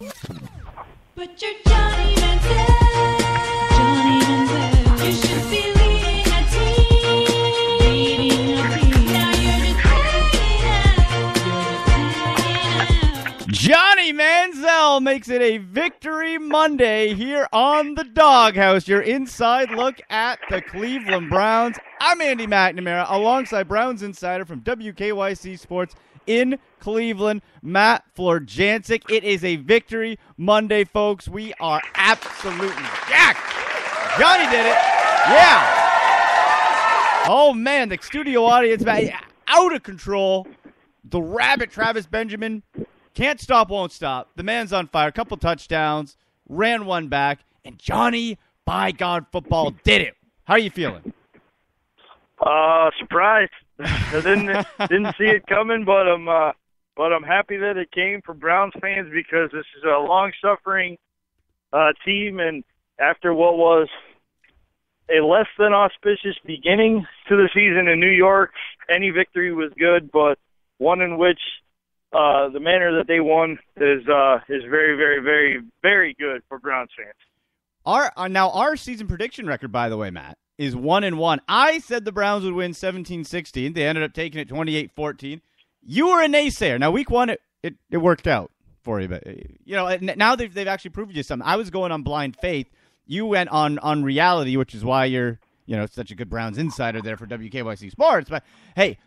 But you're Johnny Manziel. Johnny Manziel. You should be leading a team. Leading a team. Now you're just hanging out. Johnny Manziel makes it a Victory Monday here on the Doghouse. Your inside look at the Cleveland Browns. I'm Andy McNamara, alongside Browns Insider from WKYC Sports in Cleveland, Matt Florjancic. It is a Victory Monday, folks. We are absolutely jacked. Johnny did it. Yeah. Oh, man, the studio audience out of control. The Rabbit, Travis Benjamin, can't stop, won't stop. The man's on fire. A couple touchdowns, ran one back, and Johnny, by God, football did it. How are you feeling? Surprised. I didn't see it coming, but I'm happy that it came for Browns fans because this is a long-suffering team, and after what was a less than auspicious beginning to the season in New York, any victory was good, but one in which the manner that they won is very, very, very, very good for Browns fans. Our season prediction record, by the way, Matt, is 1-1. I said the Browns would win 17-16. They ended up taking it 28-14. You were a naysayer. Now, week one, it worked out for you, but now they've actually proved you something. I was going on blind faith. You went on reality, which is why you're such a good Browns insider there for WKYC Sports. But hey,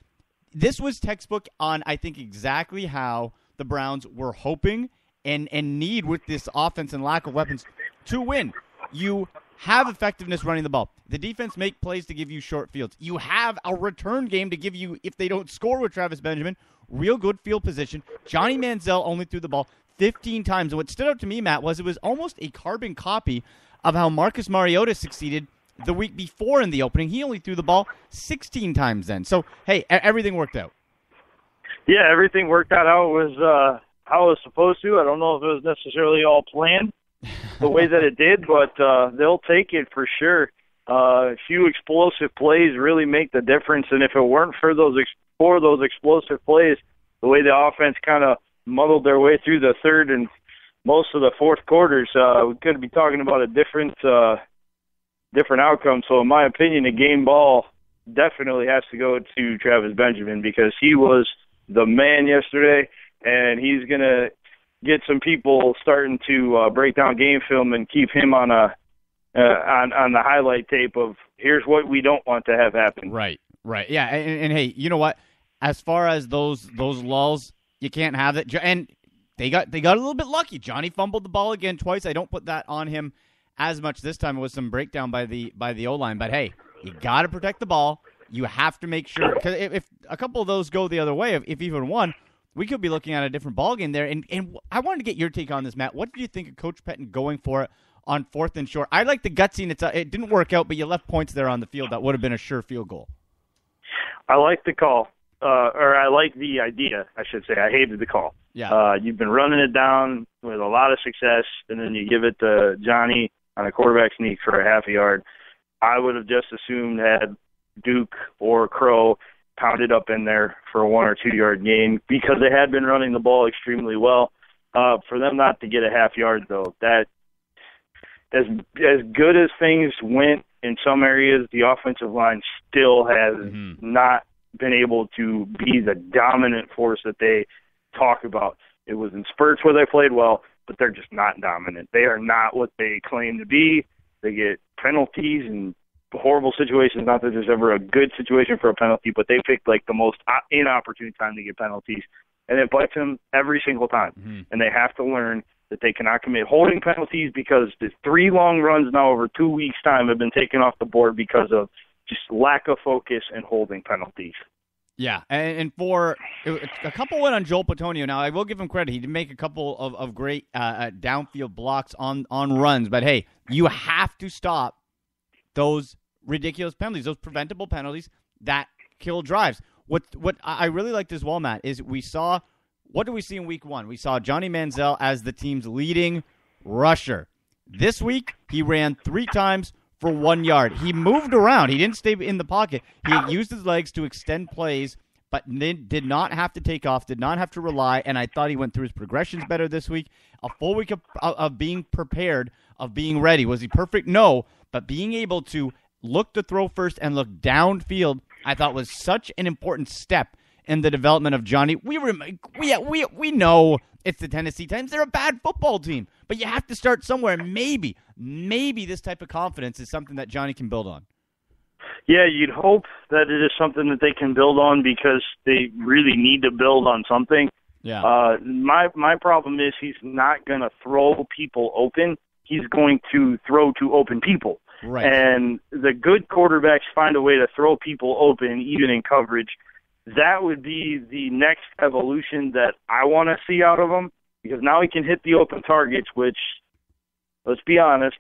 this was textbook on, I think, exactly how the Browns were hoping and need with this offense and lack of weapons to win. You have effectiveness running the ball. The defense make plays to give you short fields. You have a return game to give you, if they don't score with Travis Benjamin, real good field position. Johnny Manziel only threw the ball 15 times. And what stood out to me, Matt, was it was almost a carbon copy of how Marcus Mariota succeeded the week before in the opening. He only threw the ball 16 times then. So, hey, everything worked out. Yeah, everything worked out how it was supposed to. I don't know if it was necessarily all planned the way that it did, but they'll take it for sure. A few explosive plays really make the difference, and if it weren't for those explosive plays, the way the offense kind of muddled their way through the third and most of the fourth quarters, we could be talking about a different outcome. So, in my opinion, the game ball definitely has to go to Travis Benjamin because he was the man yesterday, and he's going to get some people starting to break down game film and keep him on the highlight tape of here's what we don't want to have happen. Right. Yeah, and hey, you know what? As far as those lulls, you can't have it. And they got a little bit lucky. Johnny fumbled the ball again twice. I don't put that on him as much this time. It was some breakdown by the O-line. But hey, you got to protect the ball. You have to make sure, because if a couple of those go the other way, if even one, we could be looking at a different ballgame there. And I wanted to get your take on this, Matt. What did you think of Coach Pettin going for it on 4th and short? I like the gutsiness. It didn't work out, but you left points there on the field that would have been a sure field goal. I like the call, or I like the idea, I should say. I hated the call. Yeah. You've been running it down with a lot of success, and then you give it to Johnny on a quarterback sneak for a half a yard. I would have just assumed had Duke or Crow pounded up in there for a 1 or 2 yard gain because they had been running the ball extremely well. For them not to get a half yard, though, that as good as things went in some areas, the offensive line still has not been able to be the dominant force that they talk about. It was in spurts where they played well, but they're just not dominant. They are not what they claim to be. They get penalties and horrible situations. Not that there's ever a good situation for a penalty, but they picked like the most inopportune time to get penalties, and it bites them every single time. And they have to learn that they cannot commit holding penalties because the 3 long runs now over 2 weeks' time have been taken off the board because of just lack of focus and holding penalties. Yeah, and for a couple went on Joel Petonio. Now, I will give him credit. He did make a couple of great downfield blocks on runs. But, hey, you have to stop those ridiculous penalties, those preventable penalties that kill drives. What I really liked as well, Matt, is what did we see in week 1? We saw Johnny Manziel as the team's leading rusher. This week, he ran 3 times for 1 yard. He moved around. He didn't stay in the pocket. He used his legs to extend plays but did not have to take off, did not have to rely, and I thought he went through his progressions better this week. A full week of being prepared, of being ready. Was he perfect? No, but being able to look to throw first and look downfield, I thought was such an important step in the development of Johnny. We know it's the Tennessee Titans. They're a bad football team, but you have to start somewhere. Maybe this type of confidence is something that Johnny can build on. Yeah, you'd hope that it is something that they can build on because they really need to build on something. Yeah. My problem is he's not going to throw people open. He's going to throw to open people. Right. And the good quarterbacks find a way to throw people open, even in coverage. That would be the next evolution that I want to see out of him, because now he can hit the open targets, which, let's be honest,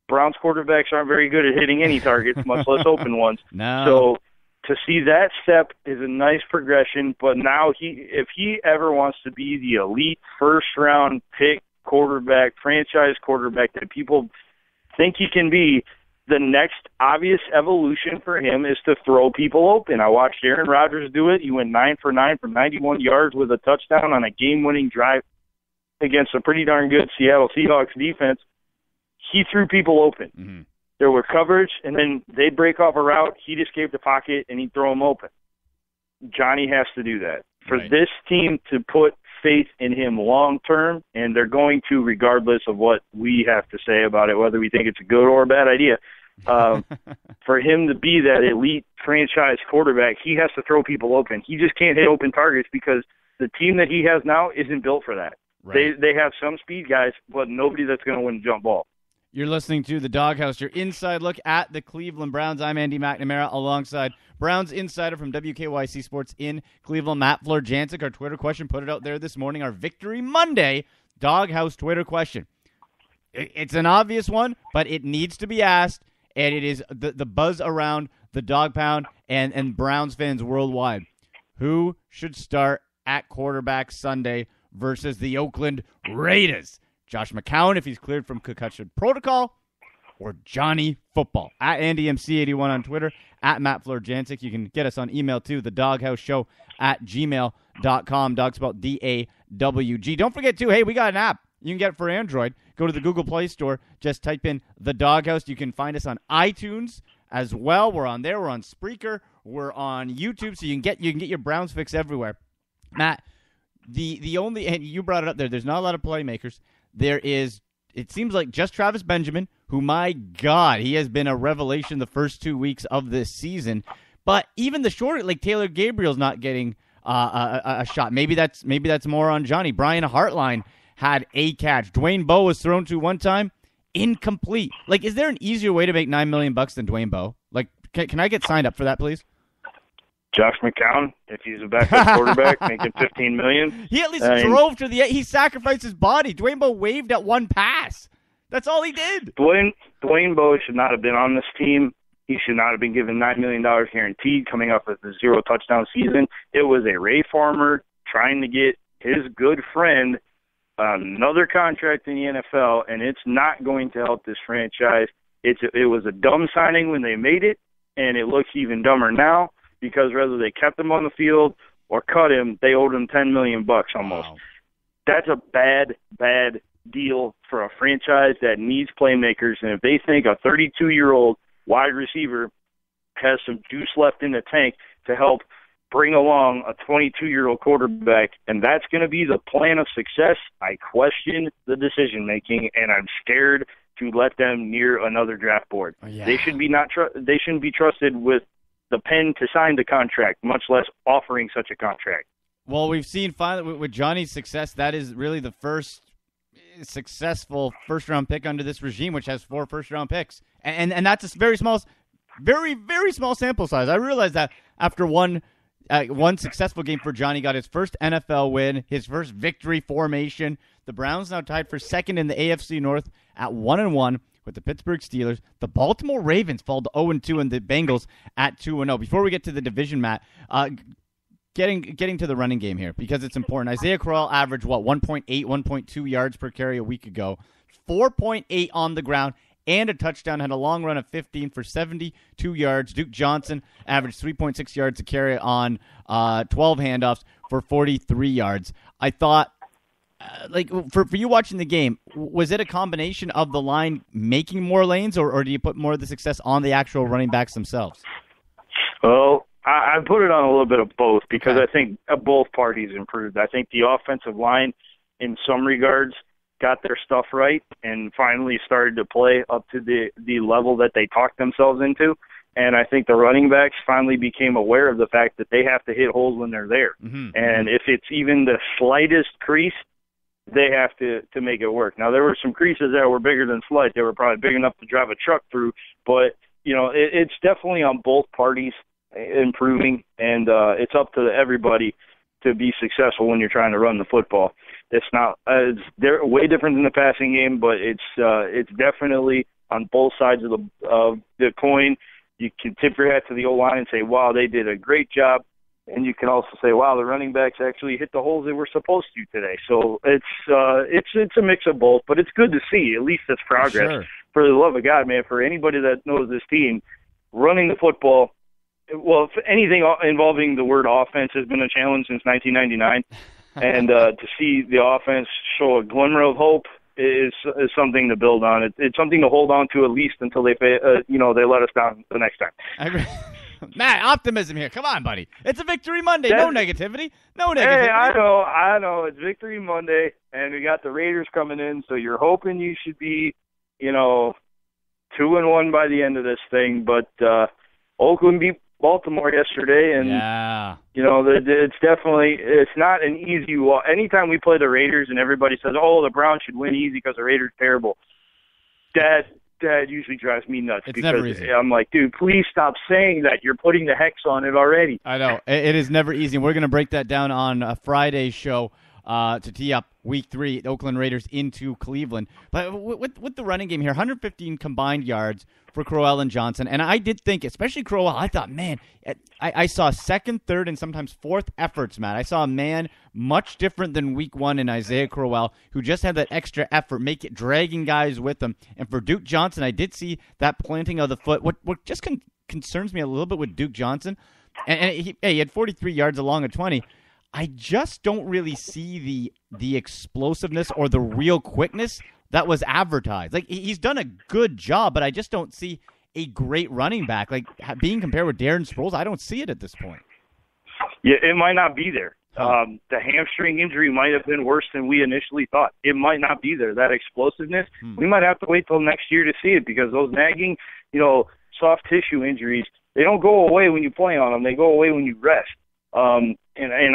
Browns quarterbacks aren't very good at hitting any targets, much less open ones. No. So to see that step is a nice progression, but now if he ever wants to be the elite first-round pick quarterback, franchise quarterback that people think he can be, the next obvious evolution for him is to throw people open. I watched Aaron Rodgers do it. He went 9 for 9 for 91 yards with a touchdown on a game-winning drive against a pretty darn good Seattle Seahawks defense. He threw people open. Mm-hmm. There were coverage, and then they'd break off a route. He'd escape the pocket, and he'd throw them open. Johnny has to do that. For Right. this team to put faith in him long-term, and they're going to regardless of what we have to say about it, whether we think it's a good or a bad idea. For him to be that elite franchise quarterback, he has to throw people open. He just can't hit open targets because the team that he has now isn't built for that. Right. They have some speed guys, but nobody that's going to win a jump ball. You're listening to The Doghouse, your inside look at the Cleveland Browns. I'm Andy McNamara alongside Browns insider from WKYC Sports in Cleveland, Matt Fleur-Jancic. Our Twitter question, put it out there this morning, our Victory Monday Doghouse Twitter question. It's an obvious one, but it needs to be asked, and it is the buzz around the Dog Pound and Browns fans worldwide. Who should start at quarterback Sunday versus the Oakland Raiders? Josh McCown, if he's cleared from concussion protocol, or Johnny Football? At AndyMC81 on Twitter, at Matt Fleur-Jancic. You can get us on email, too, thedoghouseshow@gmail.com. Dog spelled D-A-W-G. Don't forget, too, hey, we got an app. You can get it for Android. Go to the Google Play Store. Just type in The Doghouse. You can find us on iTunes as well. We're on there. We're on Spreaker. We're on YouTube. So you can get your Browns fix everywhere. Matt, the only, and you brought it up there, there's not a lot of playmakers. There is, it seems like just Travis Benjamin, who, my God, he has been a revelation the first 2 weeks of this season. But even the shorter, like Taylor Gabriel's not getting a shot. Maybe that's more on Johnny. Brian Hartline had a catch. Dwayne Bowe was thrown to one time, incomplete. Like, is there an easier way to make $9 million than Dwayne Bowe? Like, can I get signed up for that, please? Josh McCown, if he's a backup quarterback, making $15 million. He at least drove to the end. He sacrificed his body. Dwayne Bowe waved at one pass. That's all he did. Dwayne Bowe should not have been on this team. He should not have been given $9 million guaranteed coming up with a 0 touchdown season. It was a Ray Farmer trying to get his good friend another contract in the NFL, and it's not going to help this franchise. It was a dumb signing when they made it, and it looks even dumber now. Because whether they kept him on the field or cut him, they owed him $10 million almost. Wow. That's a bad deal for a franchise that needs playmakers. And if they think a 32-year-old wide receiver has some juice left in the tank to help bring along a 22-year-old quarterback, and that's going to be the plan of success, I question the decision-making, and I'm scared to let them near another draft board. Oh, yeah. They shouldn't be trusted with the pen to sign the contract, much less offering such a contract. Well, we've seen finally with Johnny's success, that is really the first successful first-round pick under this regime, which has 4 first-round picks. And that's a very small, very, very small sample size. I realized that after one successful game for Johnny, got his first NFL win, his first victory formation. The Browns now tied for second in the AFC North at 1-1. With the Pittsburgh Steelers. The Baltimore Ravens fall to 0-2, and the Bengals at 2-0. Before we get to the division, Matt, getting to the running game here, because it's important. Isaiah Crowell averaged, 1.8, 1.2 yards per carry a week ago. 4.8 on the ground, and a touchdown, had a long run of 15 for 72 yards. Duke Johnson averaged 3.6 yards a carry on 12 handoffs for 43 yards. I thought, for you watching the game, was it a combination of the line making more lanes, or do you put more of the success on the actual running backs themselves? Well, I put it on a little bit of both because Okay. I think both parties improved. I think the offensive line, in some regards, got their stuff right and finally started to play up to the level that they talked themselves into. And I think the running backs finally became aware of the fact that they have to hit holes when they're there. Mm-hmm. And if it's even the slightest crease, they have to make it work. Now, there were some creases that were bigger than slight. They were probably big enough to drive a truck through. But, it's definitely on both parties improving, and it's up to everybody to be successful when you're trying to run the football. It's not they're way different than the passing game, but it's definitely on both sides of the coin. You can tip your hat to the O-line and say, wow, they did a great job. And you can also say, wow, the running backs actually hit the holes they were supposed to today. So it's a mix of both, but it's good to see. At least it's progress. Sure. For the love of God, man, for anybody that knows this team, running the football, well, if anything involving the word offense has been a challenge since 1999. And to see the offense show a glimmer of hope is something to build on. It's something to hold on to at least until they let us down the next time. Matt, optimism here. Come on, buddy. It's a Victory Monday. No negativity. No negativity. Hey, I know. It's Victory Monday, and we got the Raiders coming in, so you're hoping you should be, 2-1 by the end of this thing. But Oakland beat Baltimore yesterday, and yeah. It's not an easy walk. Anytime we play the Raiders and everybody says, "Oh, the Browns should win easy because the Raiders are terrible," That usually drives me nuts. It's because never easy. I'm like, dude, please stop saying that. You're putting the hex on it already. I know. It is never easy. We're going to break that down on a Friday show to tee up Week 3, the Oakland Raiders into Cleveland. But with the running game here, 115 combined yards for Crowell and Johnson. And I did think, especially Crowell, I thought, man, I saw second, third, and sometimes fourth efforts, Matt. I saw a man much different than Week 1 in Isaiah Crowell, who just had that extra effort, dragging guys with him. And for Duke Johnson, I did see that planting of the foot. What just concerns me a little bit with Duke Johnson, and he had 43 yards along a 20. I just don't really see the explosiveness or the real quickness that was advertised. Like, he's done a good job, but I just don't see a great running back. Like, being compared with Darren Sproles, I don't see it at this point. Yeah, it might not be there. The hamstring injury might have been worse than we initially thought. It might not be there. That explosiveness, we might have to wait till next year to see it, because those nagging, soft tissue injuries, they don't go away when you play on them. They go away when you rest. And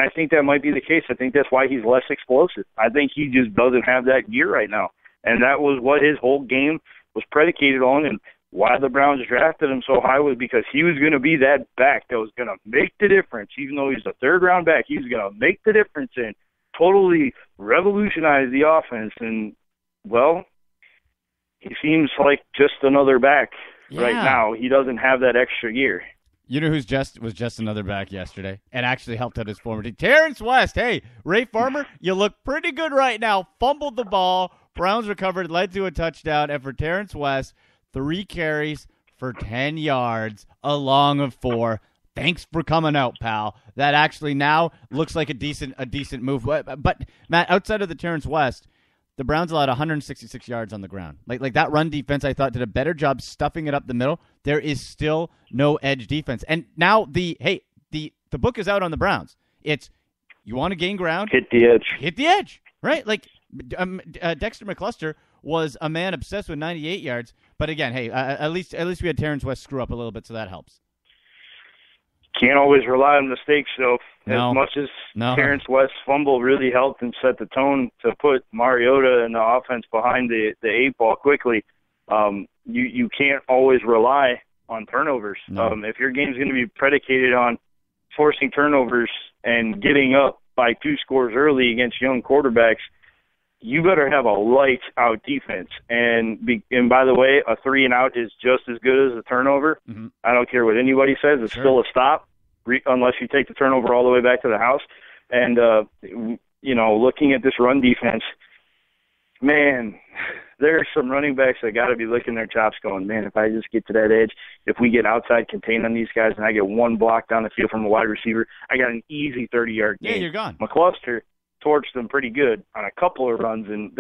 I think that might be the case. I think that's why he's less explosive. I think he just doesn't have that gear right now. And that was what his whole game was predicated on, and why the Browns drafted him so high was because he was going to be that back that was going to make the difference. Even though he's a third-round back, he was going to make the difference and totally revolutionize the offense. And, well, he seems like just another back right now. He doesn't have that extra gear. You know who's was just another back yesterday and actually helped out his former team? Terrence West. Hey, Ray Farmer, you look pretty good right now. Fumbled the ball. Browns recovered, led to a touchdown. And for Terrence West, 3 carries for 10 yards, a long of 4. Thanks for coming out, pal. That actually now looks like a decent move. But Matt, outside of the Terrence West, the Browns allowed 166 yards on the ground. Like that run defense, I thought, did a better job stuffing it up the middle. There is still no edge defense. And now the book is out on the Browns. It's, you want to gain ground? Hit the edge. Hit the edge, right? Like Dexter McCluster was a man obsessed with 98 yards. But again, hey, at least we had Terrence West screw up a little bit, so that helps. Can't always rely on mistakes, though. No. As much as Terrence West's fumble really helped and set the tone to put Mariota and the offense behind the 8-ball quickly, you can't always rely on turnovers. No. If your game's going to be predicated on forcing turnovers and getting up by 2 scores early against young quarterbacks, you better have a lights-out defense. And by the way, a 3-and-out is just as good as a turnover. Mm-hmm. I don't care what anybody says. It's still a stop, unless you take the turnover all the way back to the house. And, looking at this run defense, man, there are some running backs that got to be licking their chops going, man, if I just get to that edge, if we get outside contained on these guys and I get one block down the field from a wide receiver, I got an easy 30-yard gain. Yeah, you're gone. McCluster torched them pretty good on a couple of runs, and